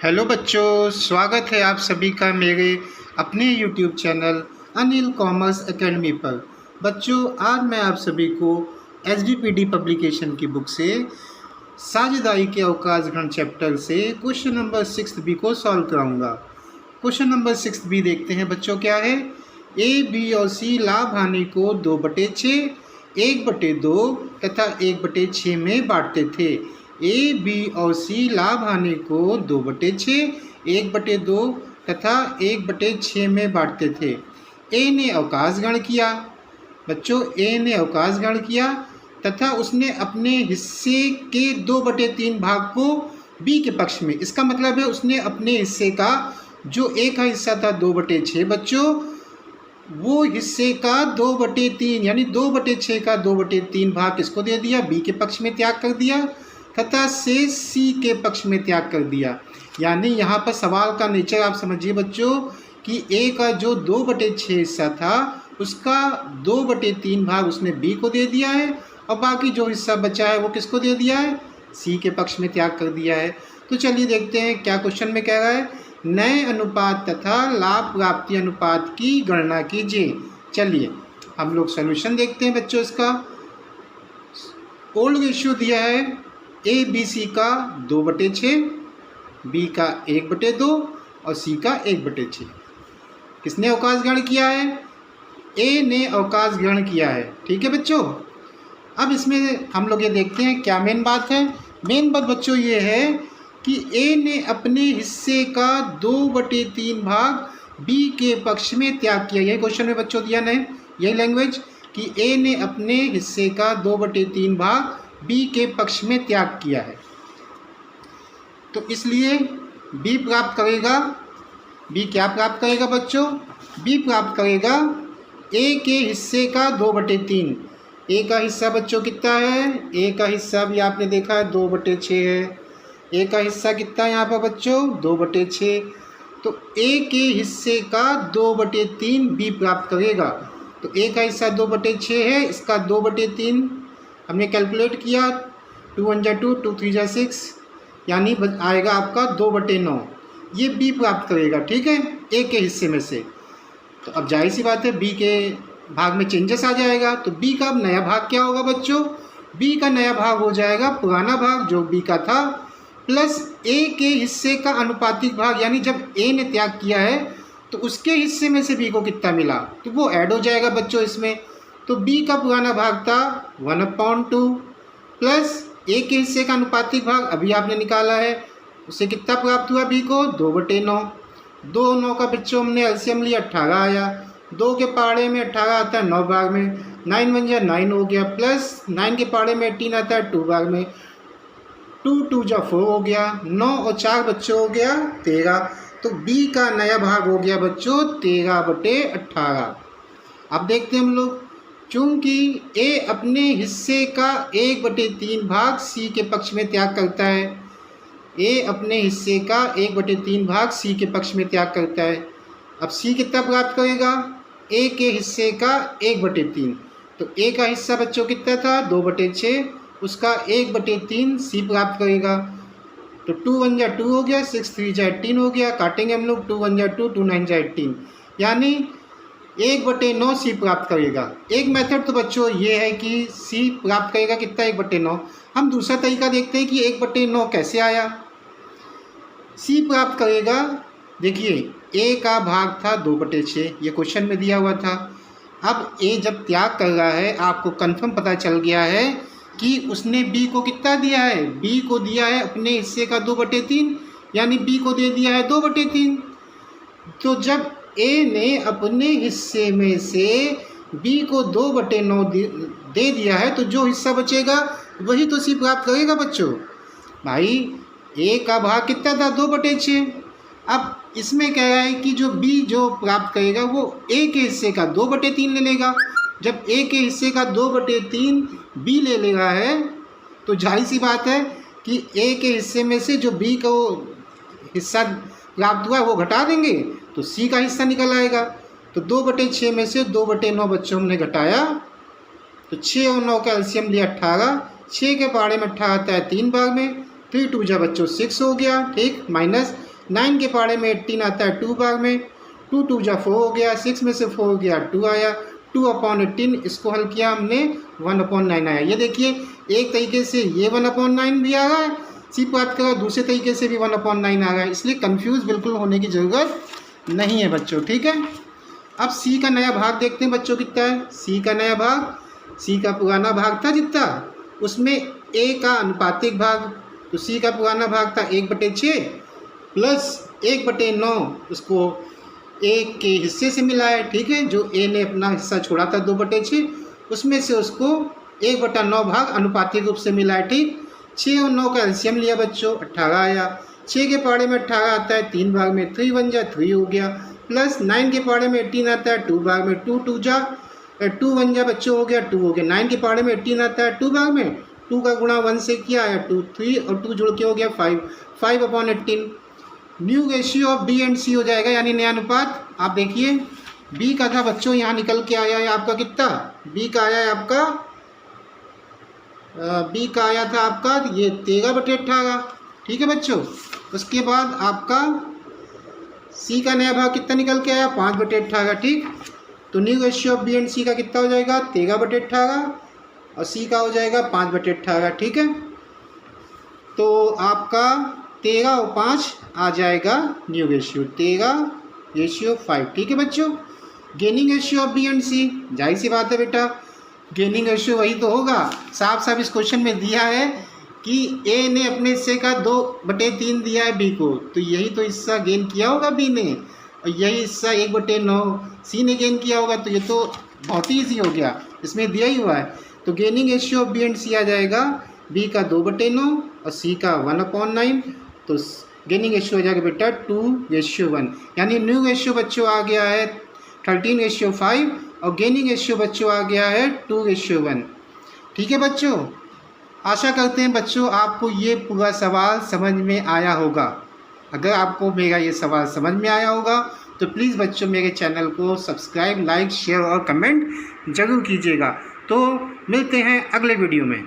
Hello बच्चों, स्वागत है आप सभी का मेरे अपने YouTube channel Anil commerce academy पर। बच्चों, आज मैं आप सभी को एसडीपीडी पब्लिकेशन की बुक से साझेदारी के अवकाश गण चैप्टर से क्वेश्चन नंबर 6 बी को सॉल्व कराऊंगा। क्वेश्चन नंबर 6 बी देखते हैं बच्चों। क्या है? ए, बी और सी लाभ हानि को 2/6, 1/2 तथा 1/6 में बांटते थे। ए, बी और सी लाभ हानि को 2/6, 1/2 तथा 1/6 में बांटते थे। ए ने अवकाश गण किया। बच्चों, ए ने अवकाश गण किया तथा उसने अपने हिस्से के 2/3 भाग को बी के पक्ष में, इसका मतलब है उसने अपने हिस्से का जो ए का हिस्सा था 2/6 बच्चों, वो हिस्से का 2/3 यानी 2/6 का 2/3 भाग किसको दे दिया? बी के पक्ष में त्याग कर दिया तथा शेष सी के पक्ष में त्याग कर दिया। यानी यहाँ पर सवाल का नेचर आप समझिए बच्चों कि ए का जो 2/6 हिस्सा था उसका 2/3 भाग उसने बी को दे दिया है और बाकी जो हिस्सा बचा है वो किसको दे दिया है? सी के पक्ष में त्याग कर दिया है। तो चलिए देखते हैं क्या क्वेश्चन में कह रहा है। नए अनुपात तथा लाभ प्राप्ति अनुपात की गणना कीजिए। चलिए हम लोग सॉल्यूशन देखते हैं बच्चों। इसका ओल्ड रेशियो दिया है ए बी सी का 2/6, बी का 1/2 और सी का 1/6। किसने अवकाश ग्रहण किया है? ए ने अवकाश ग्रहण किया है। ठीक है बच्चों। अब इसमें हम लोग ये देखते हैं क्या मेन बात है। मेन बात बच्चों ये है कि ए ने अपने हिस्से का 2/3 भाग बी के पक्ष में त्याग किया। यही क्वेश्चन में बच्चों दिया नहीं, यही लैंग्वेज कि ए ने अपने हिस्से का 2/3 भाग बी के पक्ष में त्याग किया है। तो इसलिए बी प्राप्त करेगा। बी क्या प्राप्त करेगा बच्चों? बी प्राप्त करेगा ए के हिस्से का 2/3। ए का हिस्सा बच्चों कितना है? ए का हिस्सा भी आपने देखा है 2/6 है। ए का हिस्सा कितना है यहाँ पर बच्चों? 2/6। तो ए के हिस्से का 2/3 बी प्राप्त करेगा। तो ए का हिस्सा 2/6 है, इसका 2/3 हमने कैलकुलेट किया। 2 1 2, 2 3 6, यानी आएगा आपका 2/9। ये बी प्राप्त करेगा। ठीक है, ए के हिस्से में से। तो अब जाहिर सी बात है बी के भाग में चेंजेस आ जाएगा। तो बी का अब नया भाग क्या होगा बच्चों? बी का नया भाग हो जाएगा पुराना भाग जो बी का था प्लस ए के हिस्से का अनुपातिक भाग, यानी जब ए ने त्याग किया है तो उसके हिस्से में से बी को कितना मिला तो वो ऐड हो जाएगा बच्चों इसमें। तो बी का पुराना भाग था 1/2 प्लस ए के हिस्से का अनुपातिक भाग अभी आपने निकाला है, उससे कितना प्राप्त हुआ बी को? 2/9। 2 9 का बच्चों हमने एलसीएम लिया, 18 आया। 2 के पहाड़े में 18 आता है 9 भाग में, 9 1 जा 9 हो गया, प्लस 9 के पहाड़े में 18 आता है 2 भाग में, 2 2 जा 4 हो गया, 9 और 4 बच्चों हो गया 13। तो बी का नया भाग हो गया बच्चों 13/18। अब देखते हैं हम लोग, चूंकि ए अपने हिस्से का 1/3 भाग सी के पक्ष में त्याग करता है। ए अपने हिस्से का 1/3 भाग सी के पक्ष में त्याग करता है। अब सी कितना प्राप्त करेगा? ए के हिस्से का 1/3। तो ए का हिस्सा बच्चों कितना था? 2/6, उसका 1/3 सी प्राप्त करेगा। तो 2 1 जा 2 हो गया, 6 3 जा 18 हो गया। काटेंगे हम लोग, 2 1 जा 2, 2 9 जा 18, यानी 1/9 सी प्राप्त करेगा। एक मेथड तो बच्चों ये है कि सी प्राप्त करेगा कितना? 1/9। हम दूसरा तरीका देखते हैं कि 1/9 कैसे आया। सी प्राप्त करेगा, देखिए ए का भाग था 2/6, ये क्वेश्चन में दिया हुआ था। अब ए जब त्याग कर रहा है, आपको कंफर्म पता चल गया है कि उसने बी को कितना दिया है? बी को दिया है अपने हिस्से का 2/3, यानी बी को दे दिया है 2/3। तो जब ए ने अपने हिस्से में से बी को 2/9 दे दिया है तो जो हिस्सा बचेगा वही तो सी प्राप्त करेगा बच्चों। भाई ए का भाग कितना था? 2/6। अब इसमें कह रहा है कि जो बी जो प्राप्त करेगा वो ए के हिस्से का 2/3 ले लेगा। जब ए के हिस्से का 2/3 बी ले ले रहा है तो जाहिर सी बात है कि ए के हिस्से में से जो बी को हिस्सा प्राप्त हुआ है वो घटा देंगे तो सी का हिस्सा निकल आएगा। तो 2/6 में से 2/9 बच्चों हमने घटाया, तो 6 और 9 का एलसीएम लिया 18। 6 के पहाड़े में 18 आता है 3 भाग में, 3 2 जा बच्चों 6 हो गया। ठीक, माइनस 9 के पहाड़े में 18 आता है 2 भाग में, 2 2 जा 4 हो गया, 6 में से 4 हो गया 2 आया, 2/18 इसको हल किया हमने 1/9 आया। ये देखिए एक तरीके से ये 1/9 भी आ गया, सी बात करो दूसरे तरीके से भी 1/9 आ गया, इसलिए कंफ्यूज बिल्कुल होने की ज़रूरत नहीं है बच्चों, ठीक है। अब सी का नया भाग देखते हैं बच्चों कितना है। सी का नया भाग, सी का पुराना भाग था जितना, उसमें ए का अनुपातिक भाग, तो सी का पुराना भाग था 1/6 प्लस 1/9 उसको ए के हिस्से से मिला है, ठीक है। जो ए ने अपना हिस्सा छोड़ा था 2/6, उसमें से उसको 1/9 भाग अनुपातिक रूप से मिला है, ठीक। 6 और 9 का एलसीएम लिया बच्चों, 18 आया। 6 के पहाड़े में 18 आता है 3 भाग में, 3 1 जा 3 हो गया, प्लस 9 के पहाड़े में 18 आता है 2 भाग में, 2 2 जा 2 1 जा बच्चों हो गया 2 हो गया। 9 के पहाड़े में 18 आता है 2 भाग में, 2 का गुणा 1 से किया आया 2 3 और 2 जुड़ के हो गया 5, 5/18। New ratio of B and C हो जाएगा, यानी नया अनुपात। आप देखिए बी का था बच्चों, यहाँ निकल के आया है आपका कितना, बी का आया है आपका बी का आया था आपका ये 13/18, ठीक है बच्चों। उसके बाद आपका सी का नया भाग कितना निकल के आया 5/18, ठीक। तो new ratio of B and C का कितना हो जाएगा 13/18 और सी का हो जाएगा 5/18, ठीक है। तो आपका 13 और 5 आ जाएगा न्यू रेशियो, 13/5, ठीक है बच्चों। Gaining ratio of B and C, जाहिर सी बात है बेटा गेनिंग रेशियो वही तो होगा, साफ साफ इस क्वेश्चन में दिया है कि ए ने अपने हिस्से का 2/3 दिया है बी को, तो यही तो हिस्सा गेन किया होगा बी ने, और यही हिस्सा 1/9 सी ने गेन किया होगा, तो ये तो बहुत ही ईजी हो गया, इसमें दिया ही हुआ है। तो gaining ratio of B and C आ जाएगा बी का 2/9 और सी का 1/9, तो गेनिंग रेशियो हो जाएगा बेटा 2:1, यानी न्यू रेशियो बच्चों आ गया है 13:5 और गेनिंग रेशियो बच्चों आ गया है 2:1, ठीक है बच्चों। आशा करते हैं बच्चों आपको ये पूरा सवाल समझ में आया होगा। अगर आपको मेरा ये सवाल समझ में आया होगा तो प्लीज़ बच्चों मेरे चैनल को सब्सक्राइब, लाइक, शेयर और कमेंट ज़रूर कीजिएगा। तो मिलते हैं अगले वीडियो में।